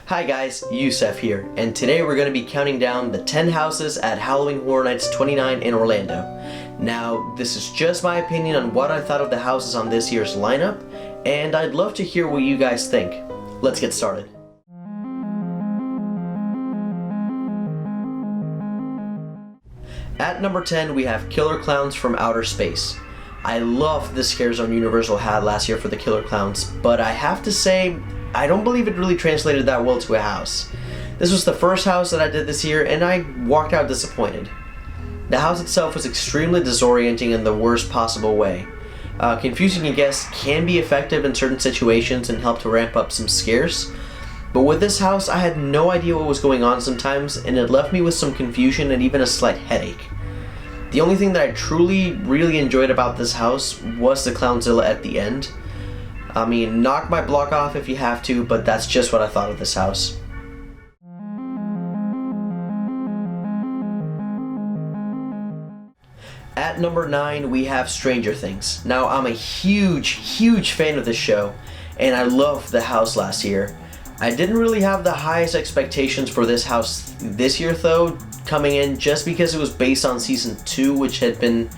Hi guys, Yusef here, and today we're going to be counting down the 10 houses at Halloween Horror Nights 29 in Orlando. Now, this is just my opinion on what I thought of the houses on this year's lineup, and I'd love to hear what you guys think. Let's get started. At number 10, we have Killer Clowns from Outer Space. I loved the scare zone Universal had last year for the Killer Clowns, but I have to say, I don't believe it really translated that well to a house. This was the first house that I did this year, and I walked out disappointed. The house itself was extremely disorienting in the worst possible way. Confusing a guest can be effective in certain situations and help to ramp up some scares, but with this house I had no idea what was going on sometimes, and it left me with some confusion and even a slight headache. The only thing that I truly really enjoyed about this house was the Clownzilla at the end. I mean, knock my block off if you have to, but that's just what I thought of this house. At number 9, we have Stranger Things. Now, I'm a huge fan of this show, and I loved the house last year. I didn't really have the highest expectations for this house this year though, coming in just because it was based on season 2, which had been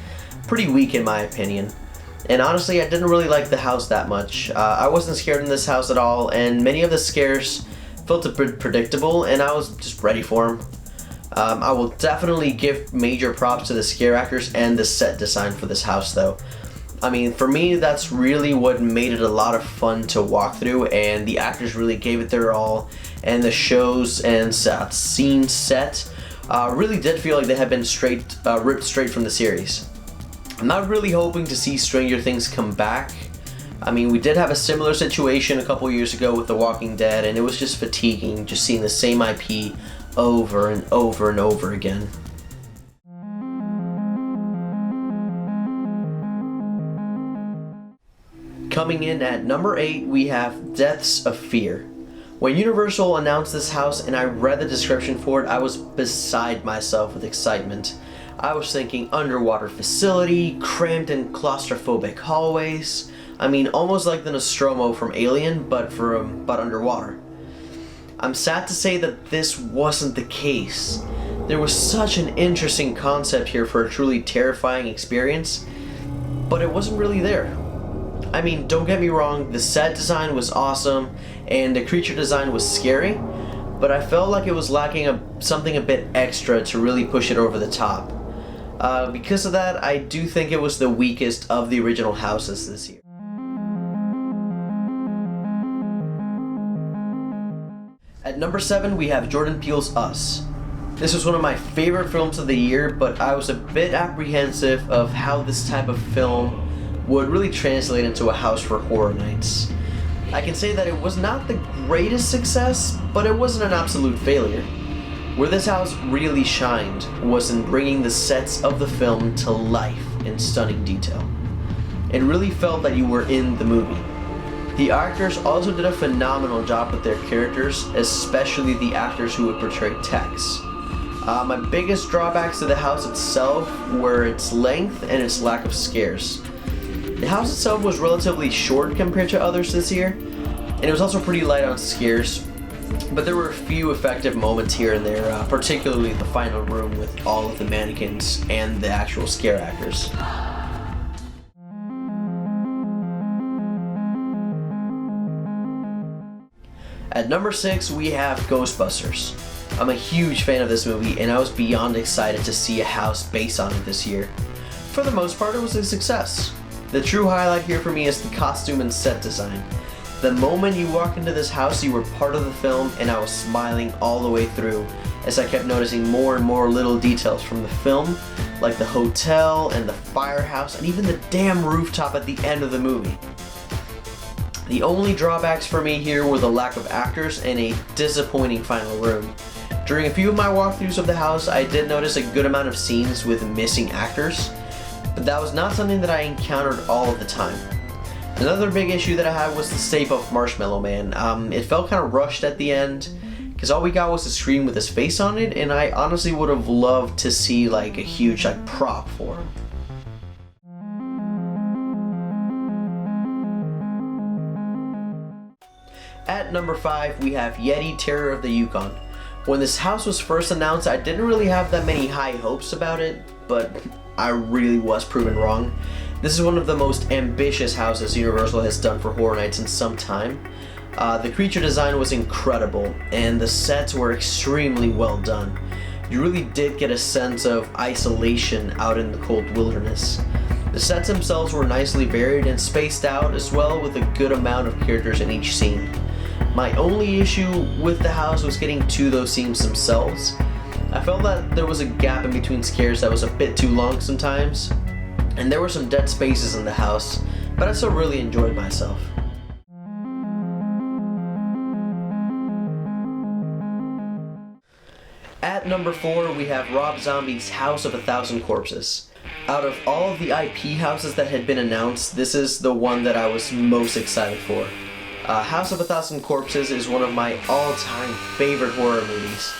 pretty weak in my opinion. And honestly, I didn't really like the house that much. I wasn't scared in this house at all, and many of the scares felt a bit predictable, and I was just ready for them. I will definitely give major props to the scare actors and the set design for this house though. I mean, for me, that's really what made it a lot of fun to walk through, and the actors really gave it their all, and the shows and scene set really did feel like they had been ripped straight from the series. I'm not really hoping to see Stranger Things come back. I mean, we did have a similar situation a couple years ago with The Walking Dead, and it was just fatiguing just seeing the same IP over and over and over again. Coming in at number 8, we have Deaths of Fear. When Universal announced this house and I read the description for it, I was beside myself with excitement. I was thinking underwater facility, cramped and claustrophobic hallways. I mean, almost like the Nostromo from Alien, but underwater. I'm sad to say that this wasn't the case. There was such an interesting concept here for a truly terrifying experience, but it wasn't really there. I mean, don't get me wrong, the set design was awesome and the creature design was scary, but I felt like it was lacking something a bit extra to really push it over the top. Because of that, I do think it was the weakest of the original houses this year. At number 7, we have Jordan Peele's Us. This was one of my favorite films of the year, but I was a bit apprehensive of how this type of film would really translate into a house for horror nights. I can say that it was not the greatest success, but it wasn't an absolute failure. Where this house really shined was in bringing the sets of the film to life in stunning detail. It really felt that you were in the movie. The actors also did a phenomenal job with their characters, especially the actors who would portray Tex. My biggest drawbacks to the house itself were its length and its lack of scares. The house itself was relatively short compared to others this year, and it was also pretty light on scares, but there were a few effective moments here and there, particularly the final room with all of the mannequins and the actual scare actors. At number 6, we have Ghostbusters. I'm a huge fan of this movie, and I was beyond excited to see a house based on it this year. For the most part, it was a success. The true highlight here for me is the costume and set design. The moment you walk into this house, you were part of the film, and I was smiling all the way through as I kept noticing more and more little details from the film, like the hotel and the firehouse and even the damn rooftop at the end of the movie. The only drawbacks for me here were the lack of actors and a disappointing final room. During a few of my walkthroughs of the house, I did notice a good amount of scenes with missing actors, but that was not something that I encountered all of the time. Another big issue that I had was the Stay Puft Marshmallow Man. It felt kind of rushed at the end, because all we got was a screen with his face on it, and I honestly would have loved to see like a huge prop for him. At number 5, we have Yeti, Terror of the Yukon. When this house was first announced, I didn't really have that many high hopes about it, but I really was proven wrong. This is one of the most ambitious houses Universal has done for Horror Nights in some time. The creature design was incredible, and the sets were extremely well done. You really did get a sense of isolation out in the cold wilderness. The sets themselves were nicely varied and spaced out as well, with a good amount of characters in each scene. My only issue with the house was getting to those scenes themselves. I felt that there was a gap in between scares that was a bit too long sometimes, and there were some dead spaces in the house, but I still really enjoyed myself. At number 4, we have Rob Zombie's House of a Thousand Corpses. Out of all of the IP houses that had been announced, this is the one that I was most excited for. House of a Thousand Corpses is one of my all-time favorite horror movies,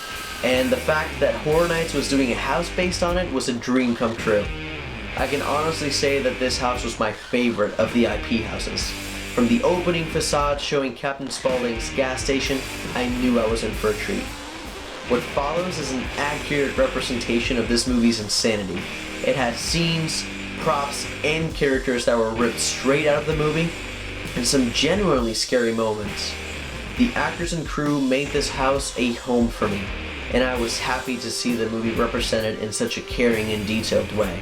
and the fact that Horror Nights was doing a house based on it was a dream come true. I can honestly say that this house was my favorite of the IP houses. From the opening facade showing Captain Spaulding's gas station, I knew I was in for a treat. What follows is an accurate representation of this movie's insanity. It had scenes, props, and characters that were ripped straight out of the movie, and some genuinely scary moments. The actors and crew made this house a home for me, and I was happy to see the movie represented in such a caring and detailed way.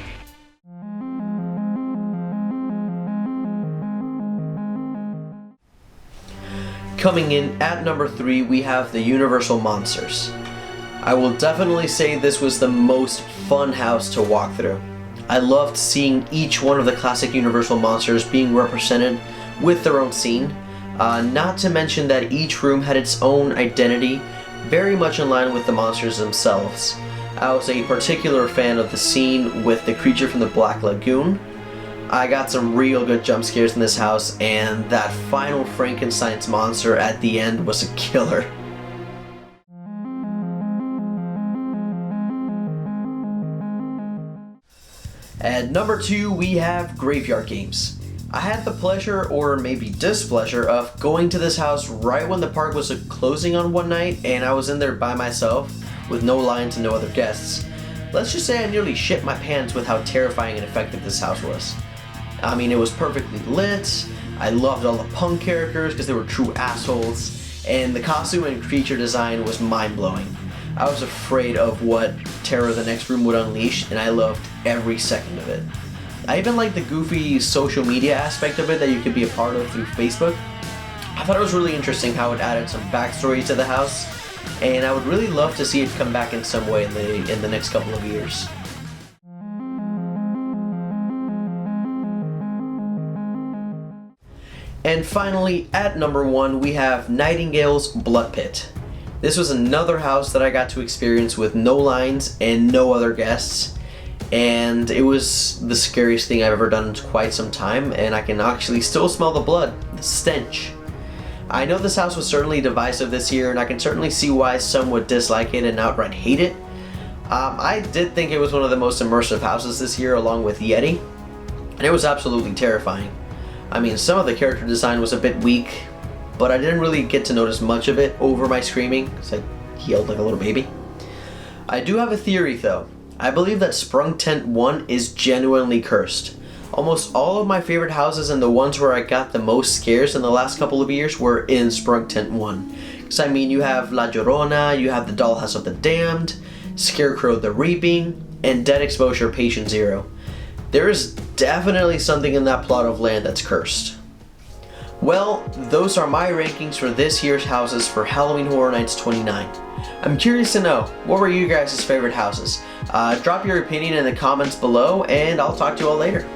Coming in at number 3, we have the Universal Monsters. I will definitely say this was the most fun house to walk through. I loved seeing each one of the classic Universal monsters being represented with their own scene, not to mention that each room had its own identity, very much in line with the monsters themselves. I was a particular fan of the scene with the creature from the Black Lagoon. I got some real good jump scares in this house, and that final Frankenstein's monster at the end was a killer. At number 2, we have Graveyard Games. I had the pleasure, or maybe displeasure, of going to this house right when the park was closing on one night, and I was in there by myself with no lines and no other guests. Let's just say I nearly shit my pants with how terrifying and effective this house was. I mean, it was perfectly lit, I loved all the punk characters because they were true assholes, and the costume and creature design was mind-blowing. I was afraid of what terror the next room would unleash, and I loved every second of it. I even liked the goofy social media aspect of it that you could be a part of through Facebook. I thought it was really interesting how it added some backstory to the house, and I would really love to see it come back in some way in the next couple of years. And finally, at number 1, we have Nightingales Blood Pit. This was another house that I got to experience with no lines and no other guests, and it was the scariest thing I've ever done in quite some time, and I can actually still smell the blood, the stench. I know this house was certainly divisive this year, and I can certainly see why some would dislike it and outright hate it. I did think it was one of the most immersive houses this year, along with Yeti, and it was absolutely terrifying. I mean, some of the character design was a bit weak, but I didn't really get to notice much of it over my screaming, because I yelled like a little baby. I do have a theory though. I believe that Sprung Tent 1 is genuinely cursed. Almost all of my favorite houses and the ones where I got the most scares in the last couple of years were in Sprung Tent 1. Because I mean, you have La Llorona, you have the Dollhouse of the Damned, Scarecrow the Reaping, and Dead Exposure Patient Zero. There is definitely something in that plot of land that's cursed. Well, those are my rankings for this year's houses for Halloween Horror Nights 29. I'm curious to know, what were you guys' favorite houses? Drop your opinion in the comments below, and I'll talk to you all later.